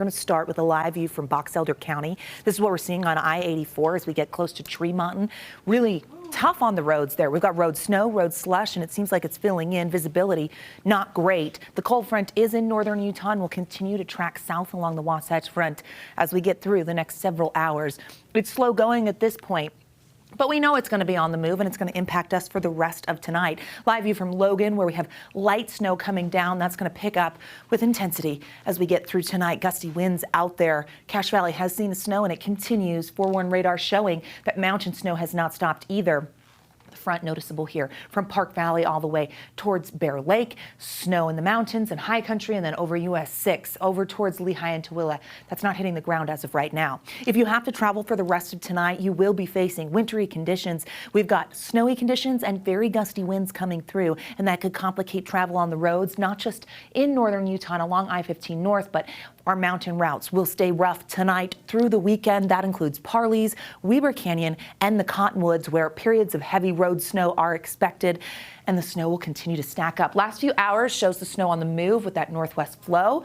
We're going to start with a live view from Box Elder County. This is what we're seeing on I-84 as we get close to Tree Mountain. Really tough on the roads there. We've got road snow, road slush, and it seems like it's filling in. Visibility not great. The cold front is in northern Utah and will continue to track south along the Wasatch Front as we get through the next several hours. It's slow going at this point, but we know it's going to be on the move and it's going to impact us for the rest of tonight. Live view from Logan, where we have light snow coming down. That's going to pick up with intensity as we get through tonight. Gusty winds out there. Cache Valley has seen the snow and it continues. 4-1 radar showing that mountain snow has not stopped either. The front noticeable here from Park Valley all the way towards Bear Lake. Snow in the mountains and high country, and then over US 6 over towards Lehigh and Tooele. That's not hitting the ground as of right now. If you have to travel for the rest of tonight, you will be facing wintry conditions. We've got snowy conditions and very gusty winds coming through, and that could complicate travel on the roads, not just in northern Utah and along I-15 north, but our mountain routes will stay rough tonight through the weekend. That includes Parley's, Weber Canyon, and the Cottonwoods, where periods of heavy road snow are expected, and the snow will continue to stack up. Last few hours shows the snow on the move with that northwest flow.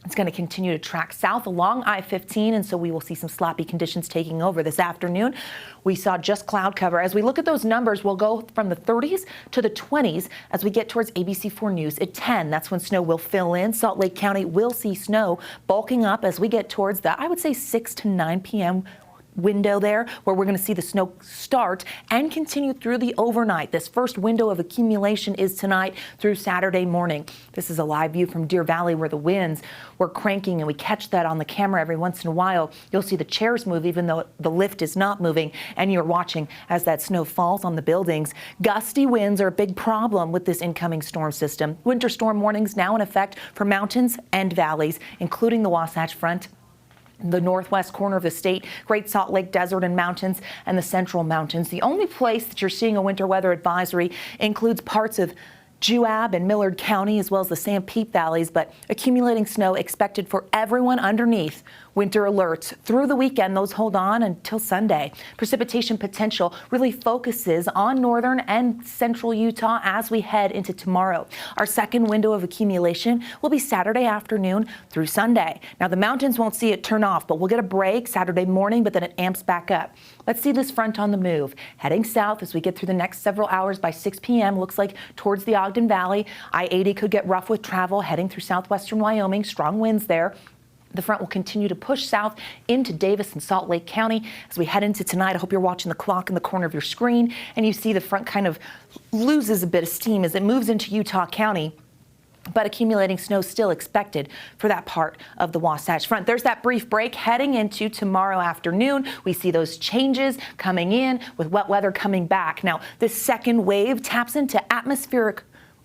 It's going to continue to track south along I-15, and so we will see some sloppy conditions taking over this afternoon. We saw just cloud cover. As we look at those numbers, we'll go from the 30s to the 20s as we get towards ABC4 News at 10. That's when snow will fill in. Salt Lake County will see snow bulking up as we get towards the, I would say, 6 to 9 p.m. window there, where we're going to see the snow start and continue through the overnight. This first window of accumulation is tonight through Saturday morning. This is a live view from Deer Valley, where the winds were cranking, and we catch that on the camera every once in a while. You'll see the chairs move even though the lift is not moving, and you're watching as that snow falls on the buildings. Gusty winds are a big problem with this incoming storm system. Winter storm warnings now in effect for mountains and valleys, including the Wasatch Front, the northwest corner of the state, Great Salt Lake Desert and Mountains, and the Central Mountains. The only place that you're seeing a winter weather advisory includes parts of Juab and Millard County, as well as the Sanpete valleys, but accumulating snow expected for everyone underneath winter alerts. Through the weekend, those hold on until Sunday. Precipitation potential really focuses on northern and central Utah as we head into tomorrow. Our second window of accumulation will be Saturday afternoon through Sunday. Now, the mountains won't see it turn off, but we'll get a break Saturday morning, but then it amps back up. Let's see this front on the move. Heading south as we get through the next several hours by 6 p.m. Looks like towards the Ogden Valley. I-80 could get rough with travel heading through southwestern Wyoming. Strong winds there. The front will continue to push south into Davis and Salt Lake County as we head into tonight. I hope you're watching the clock in the corner of your screen, and you see the front kind of loses a bit of steam as it moves into Utah County. But accumulating snow still expected for that part of the Wasatch Front. There's that brief break heading into tomorrow afternoon. We see those changes coming in with wet weather coming back. Now, this second wave taps into atmospheric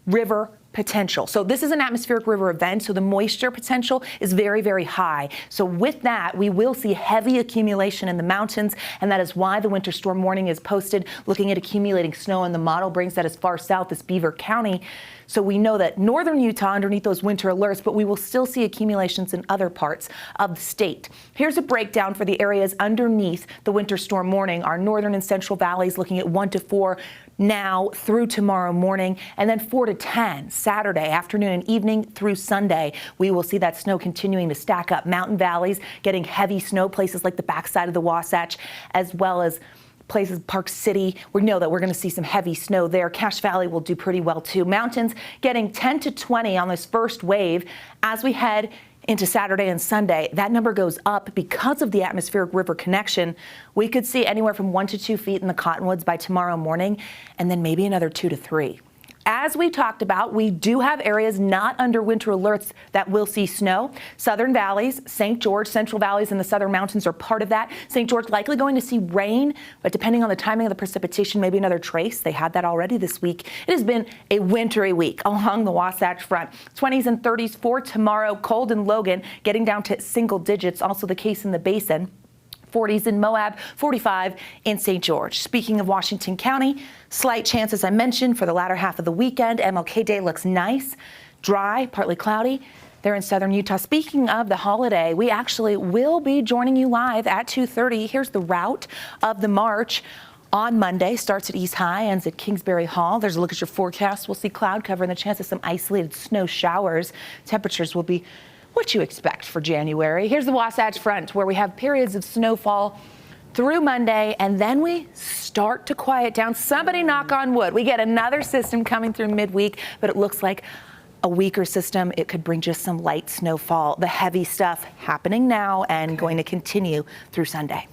river potential. So this is an atmospheric river event, so the moisture potential is very, very high. So with that, we will see heavy accumulation in the mountains, and that is why the winter storm warning is posted. Looking at accumulating snow, and the model brings that as far south as Beaver County. So we know that northern Utah underneath those winter alerts, but we will still see accumulations in other parts of the state. Here's a breakdown for the areas underneath the winter storm warning. Our northern and central valleys looking at 1 to 4 now through tomorrow morning, and then 4 to 10 Saturday afternoon and evening through Sunday. We will see that snow continuing to stack up. Mountain valleys getting heavy snow, places like the backside of the Wasatch, as well as places, Park City. We know that we're going to see some heavy snow there. Cache Valley will do pretty well too. Mountains getting 10 to 20 on this first wave as we head into Saturday and Sunday. That number goes up because of the atmospheric river connection. We could see anywhere from 1 to 2 feet in the Cottonwoods by tomorrow morning, and then maybe another 2 to 3. As we talked about, we do have areas not under winter alerts that will see snow. Southern valleys, St. George, Central valleys, and the southern mountains are part of that. St. George likely going to see rain, but depending on the timing of the precipitation, maybe another trace. They had that already this week. It has been a wintry week along the Wasatch Front. 20s and 30s for tomorrow. Cold in Logan, getting down to single digits. Also the case in the Basin. 40s in Moab, 45 in St. George. Speaking of Washington County, slight chance, as I mentioned, for the latter half of the weekend. MLK Day looks nice, dry, partly cloudy. They're in southern Utah. Speaking of the holiday, we actually will be joining you live at 2:30. Here's the route of the march. On Monday, starts at East High, ends at Kingsbury Hall. There's a look at your forecast. We'll see cloud cover and the chance of some isolated snow showers. Temperatures will be what you expect for January. Here's the Wasatch Front, where we have periods of snowfall through Monday, and then we start to quiet down. Somebody knock on wood. We get another system coming through midweek, but it looks like a weaker system. It could bring just some light snowfall. The heavy stuff happening now and going to continue through Sunday.